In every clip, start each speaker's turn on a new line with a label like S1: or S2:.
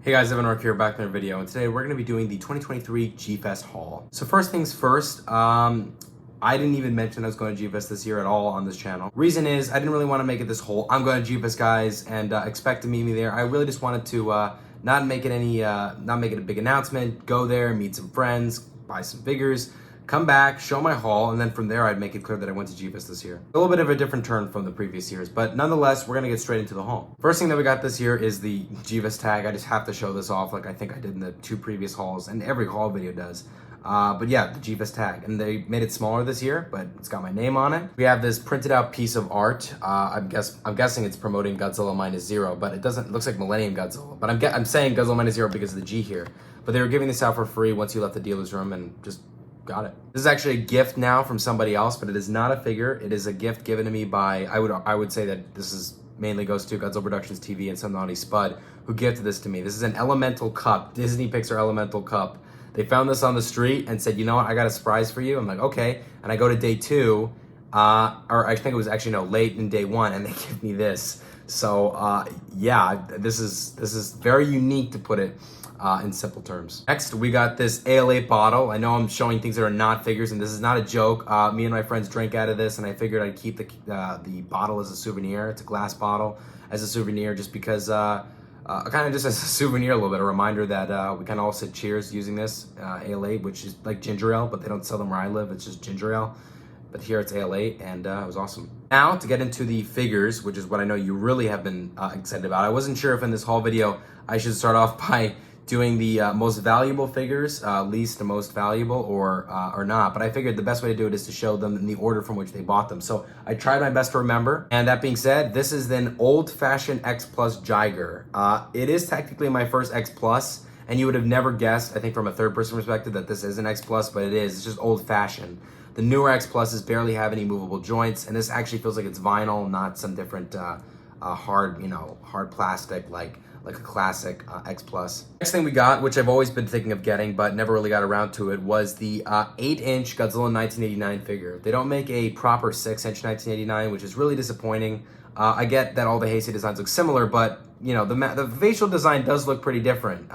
S1: Hey guys, Evan Rourke here, back in another video, and today we're going to be doing the 2023 G-Fest haul. So first things first, I didn't even mention I was going to G-Fest this year at all on this channel. Reason is, I didn't really want to make it this whole, I'm going to G-Fest guys, and expect to meet me there. I really just wanted to not make it a big announcement, go there, meet some friends, buy some figures, come back, show my haul, and then from there I'd make it clear that I went to G-Fest this year. A little bit of a different turn from the previous years, but nonetheless, we're gonna get straight into the haul. First thing that we got this year is the G-Fest tag. I just have to show this off like I think I did in the two previous hauls, and every haul video does. But yeah, the G-Fest tag, and they made it smaller this year, but it's got my name on it. We have this printed out piece of art. I'm guessing it's promoting Godzilla -0, but it looks like Millennium Godzilla. But I'm saying Godzilla -0 because of the G here. But they were giving this out for free once you left the dealer's room, and just got it. This is actually a gift now from somebody else, but it is not a figure. It is a gift given to me by, I would say that this is mainly goes to Godzilla Productions TV and Some Naughty Spud, who gifted this to me. This is an Elemental Cup, Disney Pixar Elemental Cup. They found this on the street and said, you know what, I got a surprise for you. I'm like, okay. And I go to day 2, or I think it was actually, no, late in day 1, and they give me this. So yeah, this is very unique, to put it in simple terms. Next, we got this AL8 bottle. I know I'm showing things that are not figures, and this is not a joke. Me and my friends drank out of this, and I figured I'd keep the bottle as a souvenir. It's a glass bottle as a souvenir, just because, kind of just as a souvenir a little bit, a reminder that we kind of all said cheers using this AL8, which is like ginger ale, but they don't sell them where I live. It's just ginger ale. But here it's AL8, and it was awesome. Now, to get into the figures, which is what I know you really have been excited about. I wasn't sure if in this haul video I should start off by doing the most valuable figures, least to most valuable, or not. But I figured the best way to do it is to show them in the order from which they bought them. So I tried my best to remember. And that being said, this is an old-fashioned X Plus Jiger. It is technically my first X Plus, and you would have never guessed, I think from a third-person perspective, that this is an X Plus, but it is. It's just old-fashioned. The newer X Pluses barely have any movable joints, and this actually feels like it's vinyl, not some different hard plastic like a classic X Plus. Next thing we got, which I've always been thinking of getting but never really got around to it, was the 8-inch Godzilla 1989 figure. They don't make a proper 6-inch 1989, which is really disappointing. I get that all the Heisei designs look similar, but you know, the facial design does look pretty different.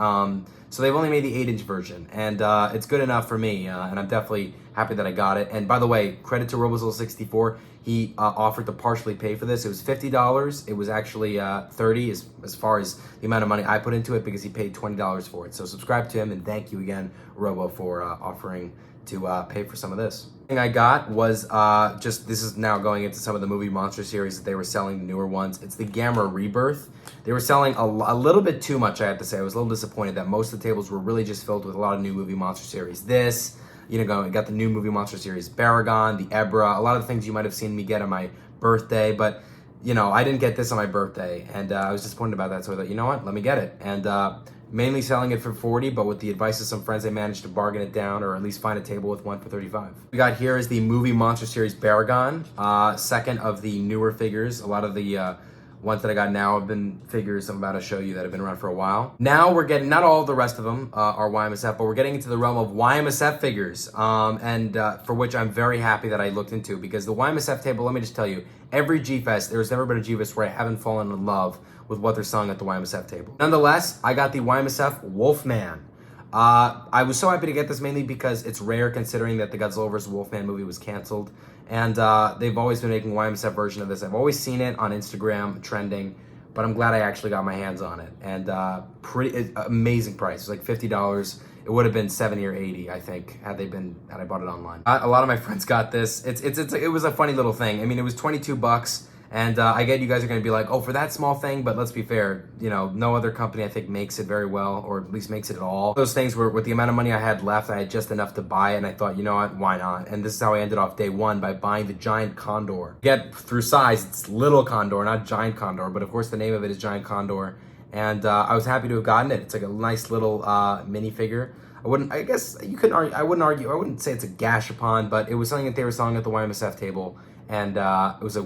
S1: So they've only made the 8-inch version, and it's good enough for me, and I'm definitely happy that I got it. And by the way, credit to Robozel64, he offered to partially pay for this. It was $50. It was actually $30 as far as the amount of money I put into it, because he paid $20 for it. So subscribe to him, and thank you again, Robo, for offering to pay for some of this. The thing I got was this is now going into some of the movie monster series that they were selling, the newer ones. It's the Gamma Rebirth. They were selling a little bit too much, I have to say. I was a little disappointed that most of the tables were really just filled with a lot of new movie monster series. This, you know, got the new movie monster series, Baragon, the Ebra, a lot of the things you might have seen me get on my birthday, but you know, I didn't get this on my birthday, and I was disappointed about that, so I thought, you know what, let me get it. And mainly selling it for $40, but with the advice of some friends, I managed to bargain it down, or at least find a table with one for $35. We got here is the movie monster series Baragon, second of the newer figures. A lot of the ones that I got now have been figures I'm about to show you that have been around for a while. Now we're getting, not all of the rest of them are YMSF, but we're getting into the realm of YMSF figures, and for which I'm very happy that I looked into, because the YMSF table, let me just tell you, every G-Fest, there's never been a G-Fest where I haven't fallen in love with what they're selling at the YMSF table. Nonetheless, I got the YMSF Wolfman. I was so happy to get this, mainly because it's rare, considering that the Godzilla vs. Wolfman movie was canceled. And they've always been making a YMSF version of this. I've always seen it on Instagram trending, but I'm glad I actually got my hands on it. And pretty amazing price. It was like $50. It would have been $70 or $80, I think, had I bought it online. A lot of my friends got this. It was a funny little thing. I mean, it was $22. And I get you guys are going to be like, oh, for that small thing, but let's be fair, you know, no other company I think makes it very well, or at least makes it at all. Those things were, with the amount of money I had left, I had just enough to buy it, and I thought, you know what, why not? And this is how I ended off day 1, by buying the Giant Condor. Get through size, it's Little Condor, not Giant Condor, but of course the name of it is Giant Condor. And I was happy to have gotten it. It's like a nice little minifigure. I wouldn't say it's a gashapon, but it was something that they were selling at the YMSF table. And it was a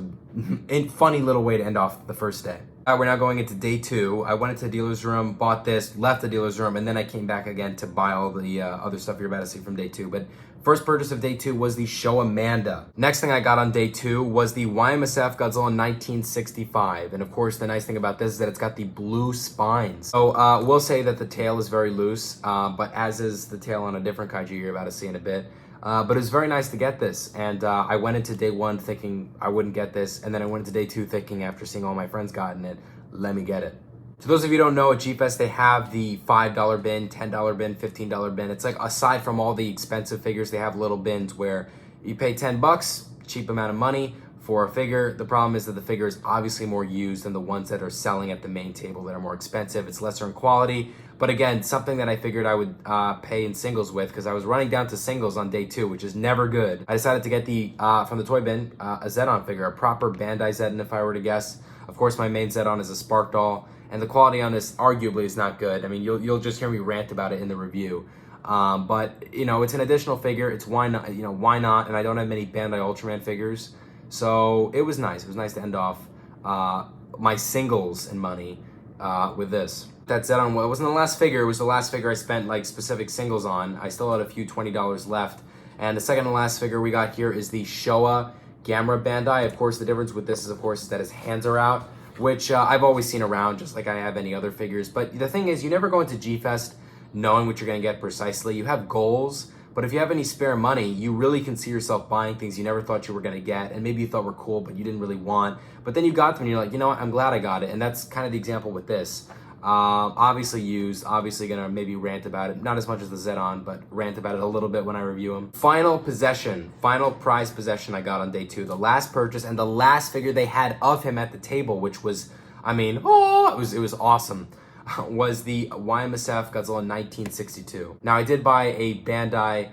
S1: funny little way to end off the first day. We're now going into day 2. I went into the dealer's room, bought this, left the dealer's room, and then I came back again to buy all the other stuff you're about to see from day 2. But first purchase of day 2 was the Show Amanda. Next thing I got on day 2 was the YMFSF Godzilla 1965. And of course, the nice thing about this is that it's got the blue spines. So we'll say that the tail is very loose, but as is the tail on a different kaiju you're about to see in a bit. But it was very nice to get this, and I went into day 1 thinking I wouldn't get this, and then I went into day 2 thinking after seeing all my friends gotten it, let me get it. So those of you who don't know, at G-Fest they have the $5 bin, $10 bin, $15 bin. It's like, aside from all the expensive figures, they have little bins where you pay 10 bucks, cheap amount of money for a figure. The problem is that the figure is obviously more used than the ones that are selling at the main table that are more expensive. It's lesser in quality. But again, something that I figured I would pay in singles with, because I was running down to singles on day 2, which is never good. I decided to get the, from the toy bin, a Zedon figure, a proper Bandai Zedon if I were to guess. Of course, my main Zedon is a Spark Doll, and the quality on this arguably is not good. I mean, you'll just hear me rant about it in the review. But, you know, it's an additional figure. It's why not, you know, why not? And I don't have many Bandai Ultraman figures. So it was nice. It was nice to end off my singles and money with this. That Zedon, well, it wasn't the last figure. It was the last figure I spent like specific singles on. I still had a few $20 left. And the second to last figure we got here is the Showa Gamera Bandai. Of course, the difference with this is, of course, is that his hands are out, which I've always seen around, just like I have any other figures. But the thing is, you never go into G-Fest knowing what you're going to get precisely. You have goals, but if you have any spare money, you really can see yourself buying things you never thought you were going to get, and maybe you thought were cool, but you didn't really want. But then you got them, and you're like, you know what, I'm glad I got it. And that's kind of the example with this. Obviously used, obviously gonna maybe rant about it, not as much as the Zedon, but rant about it a little bit when I review them. Final possession, final prize possession I got on day 2, the last purchase and the last figure they had of him at the table, which was, I mean, oh, it was awesome, was the YMFSF Godzilla 1962. Now I did buy a Bandai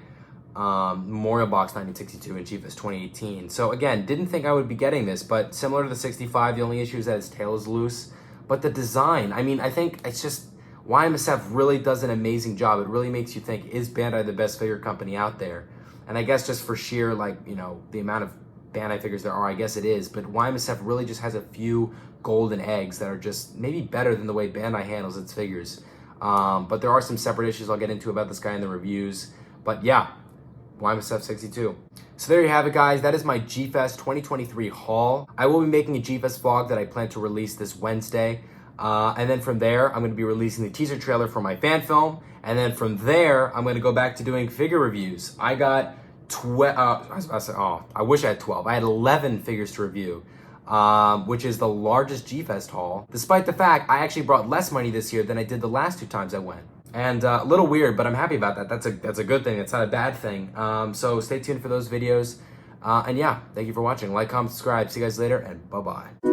S1: Memorial Box 1962 in G-Fest 2018. So again, didn't think I would be getting this, but similar to the 65, the only issue is that its tail is loose. But the design, I mean, I think it's just, YMFSF really does an amazing job. It really makes you think, is Bandai the best figure company out there? And I guess just for sheer, like, you know, the amount of Bandai figures there are, I guess it is. But YMFSF really just has a few golden eggs that are just maybe better than the way Bandai handles its figures. But there are some separate issues I'll get into about this guy in the reviews. But yeah, YMFSF 62. So there you have it, guys. That is my G-Fest 2023 haul. I will be making a G-Fest vlog that I plan to release this Wednesday. And then from there, I'm going to be releasing the teaser trailer for my fan film. And then from there, I'm going to go back to doing figure reviews. I got 12, I wish I had 12. I had 11 figures to review, which is the largest G-Fest haul. Despite the fact I actually brought less money this year than I did the last 2 times I went. And a little weird, but I'm happy about that. That's a good thing. It's not a bad thing. So stay tuned for those videos. And yeah, thank you for watching. Like, comment, subscribe. See you guys later, and bye-bye.